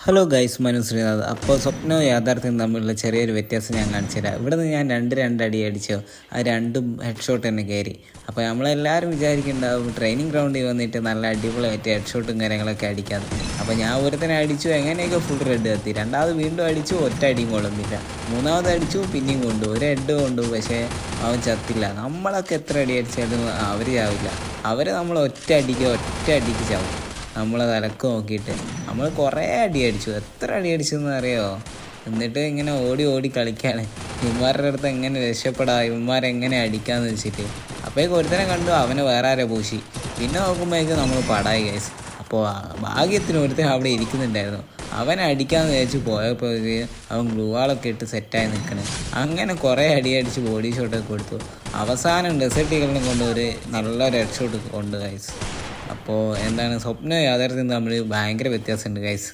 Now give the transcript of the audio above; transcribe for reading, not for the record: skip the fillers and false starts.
Hello guys, Manu Sreenath. അപ്പോൾ സ്വപ്നവും യാഥാർത്ഥ്യവും തമ്മിലുള്ള ചെറിയൊരു വ്യത്യാസം ഞാൻ കാണിച്ചു തരാം. ഇവിടെ നിന്ന് ഞാൻ രണ്ടടി അടിച്ചോ, ആ രണ്ടും ഹെഡ് ഷോട്ട് തന്നെ കയറി. അപ്പോൾ നമ്മളെല്ലാവരും വിചാരിക്കുന്നുണ്ടാവും ട്രെയിനിങ് ഗ്രൗണ്ടിൽ വന്നിട്ട് നല്ല അടിപൊളിയായിട്ട് ഹെഡ് ഷോട്ടും കാര്യങ്ങളൊക്കെ അടിക്കാതെ. അപ്പോൾ ഞാൻ ഒരുത്തനെ അടിച്ചു, എങ്ങനെയൊക്കെ ഫുൾ റെഡ് എത്തി. രണ്ടാമത് വീണ്ടും അടിച്ചു, ഒറ്റ അടിയും കൊള്ളുന്നില്ല. മൂന്നാമത് അടിച്ചു, പിന്നെയും കൊണ്ടു, ഒരു ഹെഡ് കൊണ്ടു. പക്ഷേ അവൻ ചത്തില്ല. നമ്മളൊക്കെ എത്ര അടി അടിച്ചാലും അവർ ചാവില്ല. അവർ നമ്മൾ ഒറ്റ അടിക്ക് ചാവും. നമ്മളെ തലക്ക് നോക്കിയിട്ട് നമ്മൾ കുറേ അടി അടിച്ചു. എത്ര അടി അടിച്ചെന്ന് അറിയോ? എന്നിട്ട് ഇങ്ങനെ ഓടി കളിക്കുകയാണ്. ഇവന്മാരുടെ അടുത്ത് എങ്ങനെ രക്ഷപ്പെടാം, ഇവന്മാരെങ്ങനെ അടിക്കാമെന്ന് വെച്ചിട്ട്. അപ്പോഴേക്ക് ഒരുത്തനെ കണ്ടു, അവനെ വേറെ ആരെ പൂശി. പിന്നെ നോക്കുമ്പോഴേക്കും നമ്മൾ പടായി കേസ്. അപ്പോൾ ഭാഗ്യത്തിന് ഒരുത്തൻ അവിടെ ഇരിക്കുന്നുണ്ടായിരുന്നു. അവനെ അടിക്കാമെന്ന് വിചാരിച്ച് പോയപ്പോൾ അവൻ ഗ്ലൂവാളൊക്കെ ഇട്ട് സെറ്റായി നിൽക്കണേ. അങ്ങനെ കുറേ അടിയടിച്ച് ബോഡി ഷോട്ടൊക്കെ കൊടുത്തു. അവസാനം ഡെസേർട്ടുകളിലും കൊണ്ട് ഒരു നല്ലൊരു ഹെഡ് ഷോട്ട് കൊണ്ട് ഗൈസ്. അപ്പോൾ എന്താണ്, സ്വപ്നം യാഥാർത്ഥ്യം തമ്മിൽ ഭയങ്കര വ്യത്യാസമുണ്ട് ഗൈസ്.